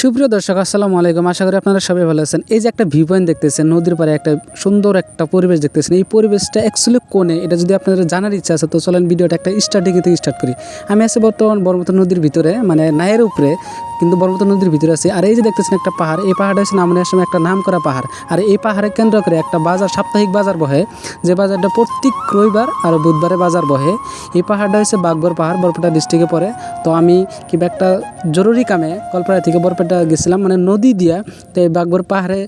সুপ্রিয় দর্শক আসসালামু আলাইকুম। আশা করি আপনারা সবাই ভালো আছেন। এই যে একটা ভিউ পয়েন্ট দেখতেছেন, নদীর পাড়ে একটা সুন্দর একটা পরিবেশ দেখতেছেন। এই পরিবেশটা অ্যাকচুয়ালি কোনে, এটা যদি আপনাদের জানার ইচ্ছা আছে তো চলেন ভিডিওটা একটা স্টার্টিং থেকে স্টার্ট করি। আমি আছি বর্তমান বর্মতা নদীর ভিতরে, মানে নায়ের উপরে, কিন্তু বর্মতা নদীর ভিতরে আছি। আর এই যে দেখতেছেন একটা পাহাড়, এই পাহাড়টা হচ্ছে নামনের সময় একটা নাম করা পাহাড়। আর এই পাহাড়ে কেন্দ্র করে একটা বাজার, সাপ্তাহিক বাজার বহে, যে বাজারটা প্রত্যেক রবিবার আর বুধবারে বাজার বহে। এই পাহাড়টা হচ্ছে বাগবর পাহাড়, বরপেটা ডিস্ট্রিক্টে পড়ে। তো আমি কিংবা একটা জরুরি কামে কলপাড়া থেকে বরপেটা গেছিলাম, মানে নদী দিয়া। তো এই বাগবর পাহাড়ে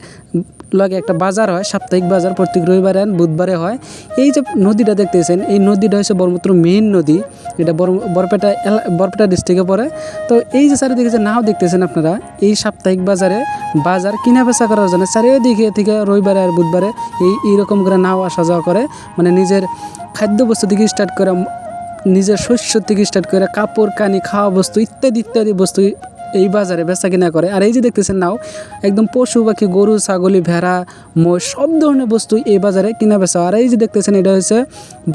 লগে একটা বাজার হয়, সাপ্তাহিক বাজার প্রত্যেক রবিবারে আর বুধবারে হয়। এই যে নদীটা দেখতেছেন, এই নদীটা হচ্ছে ব্রহ্মপুত্র মেইন নদী, এটা বরপেটা ডিস্ট্রিক্টে পড়ে। তো এই যে চারিদিকে যে নাও দেখতেছেন আপনারা, এই সাপ্তাহিক বাজারে বাজার কিনা বেচা করার জন্য চারিদিকে থেকে রবিবারে আর বুধবারে এইরকম করে নাও আসা যাওয়া করে। মানে নিজের খাদ্যবস্তু থেকে স্টার্ট করে, নিজের শস্য থেকে স্টার্ট করে কাপড় কানি, খাওয়া বস্তু ইত্যাদি ইত্যাদি বস্তু এই বাজারে বেচা কিনা করে। আর এই যে দেখতেছেন নাও, একদম পশু পাখি, গরু ছাগলি ভেড়া মোষ সব ধরনের বস্তু এই বাজারে কিনা বেচা। আর এই যে দেখতেছেন এটা হচ্ছে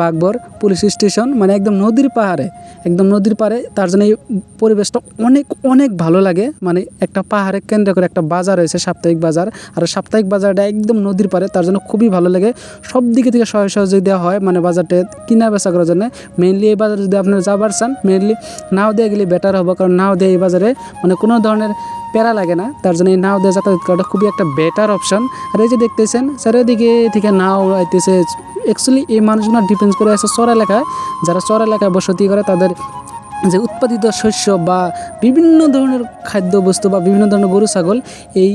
বাগবর পুলিশ স্টেশন, মানে একদম নদীর পাহাড়ে, একদম নদীর পাড়ে। তার জন্য এই পরিবেশটা অনেক অনেক ভালো লাগে। মানে একটা পাহাড়ে কেন্দ্র করে একটা বাজার হয়েছে, সাপ্তাহিক বাজার। আর সাপ্তাহিক বাজারটা একদম নদীর পাড়ে, তার জন্য খুবই ভালো লাগে। সব দিকে থেকে সহযোগ দেওয়া হয়, মানে বাজারটা কিনা বেচা করার জন্য। মেইনলি এই বাজারে যদি আপনারা যাবার চান, মেইনলি নাও দিয়ে গেলে বেটার হবে, কারণ নাও দিয়ে এই বাজারে মানে কোনো ধরনের প্যারা লাগে না। তার জন্য এই নাও দিয়ে যাতায়াত করাটা খুবই একটা বেটার অপশন। আর এই যে দেখতেছেন চারিদিকে থেকে নাও আইতেছে। অ্যাকচুয়ালি এই মানুষগুলো ডিপেন্ড করে আছে চর এলাকায়, যারা চর এলাকায় বসতি করে তাদের যে উৎপাদিত শস্য বা বিভিন্ন ধরনের খাদ্যবস্তু বা বিভিন্ন ধরনের গরু ছাগল এই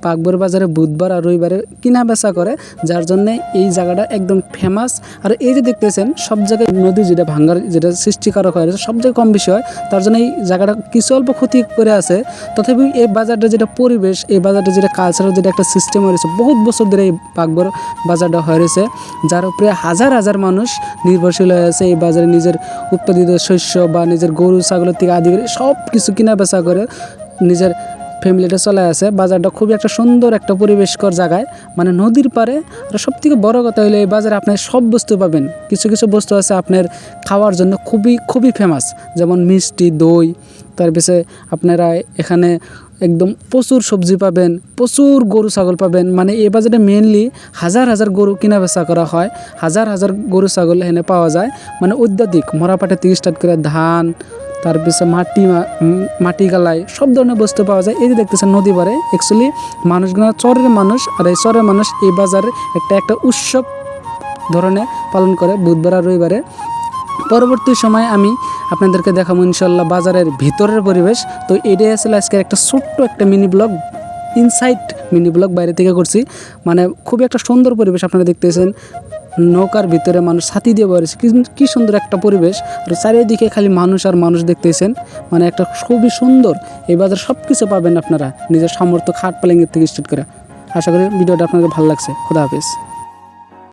বাগবর বাজারে বুধবার আর রবিবারে কিনা বেচা করে, যার জন্যে এই জায়গাটা একদম ফেমাস। আর এই যে দেখতেছেন সব জায়গায় নদী যেটা ভাঙ্গার, যেটা সৃষ্টিকারক হয়, সব জায়গায় কম বেশি হয়। তার জন্য এই জায়গাটা কিছু অল্প ক্ষতি করে আছে। তথাপি এই বাজারটা যেটা পরিবেশ, এই বাজারটা যেটা কালচারাল যেটা একটা সিস্টেম হয়েছে, বহুত বছর ধরে এই বাগবর বাজারটা হয়েছে, যার উপরে হাজার হাজার মানুষ নির্ভরশীল হয়ে আছে। এই বাজারে নিজের উৎপাদিত শস্য বা নিজের গরু ছাগলের থেকে আদি করে সব কিছু কিনা বেচা করে নিজের ফ্যামিলিটা চলে আসে। বাজারটা খুবই একটা সুন্দর একটা পরিবেশকর জায়গায়, মানে নদীর পাড়ে। আর সবথেকে বড় কথা হলো এই বাজারে আপনার সব বস্তু পাবেন। কিছু কিছু বস্তু আছে আপনার খাওয়ার জন্য খুবই খুবই ফেমাস, যেমন মিষ্টি, দই। তার পিছনে আপনারা এখানে একদম প্রচুর সবজি পাবেন, প্রচুর গরু ছাগল পাবেন। মানে এই বাজারে মেনলি হাজার হাজার গরু কিনা বেচা করা হয়, হাজার হাজার গরু ছাগল এখানে পাওয়া যায়। মানে অত্যাধিক মরাপাটে থেকে স্টার্ট করে ধান, তার পিছনে মাটি গালাই সব ধরনের বস্তু পাওয়া যায়। এই যে দেখতেছেন নদী পাড়ে অ্যাকচুয়ালি মানুষগুলো চরের মানুষ, আর এই চরের মানুষ এই বাজারে একটা উৎসব ধরনের পালন করে বুধবার আর রবিবারে। পরবর্তী সময়ে আমি আপনাদেরকে দেখাবো ইনশাল্লাহ বাজারের ভিতরের পরিবেশ। তো এটাই আসলে আজকের একটা ছোট্ট একটা mini blog, insight mini blog বাইরে থেকে করছি। মানে খুবই একটা সুন্দর পরিবেশ আপনারা দেখতেছেন, নৌকার ভিতরে মানুষ ছাতি দিয়ে বেরিয়েছে, কি সুন্দর একটা পরিবেশ। আর চারিদিকে খালি মানুষ আর মানুষ দেখতেছেন, মানে একটা খুবই সুন্দর। এই বাজার সব কিছু পাবেন আপনারা নিজের সামর্থ্য, খাট পালেঙ্গের থেকে স্টার্ট করে। আশা করি ভিডিওটা আপনাদের ভালো লাগছে। খোদা হাফেজ।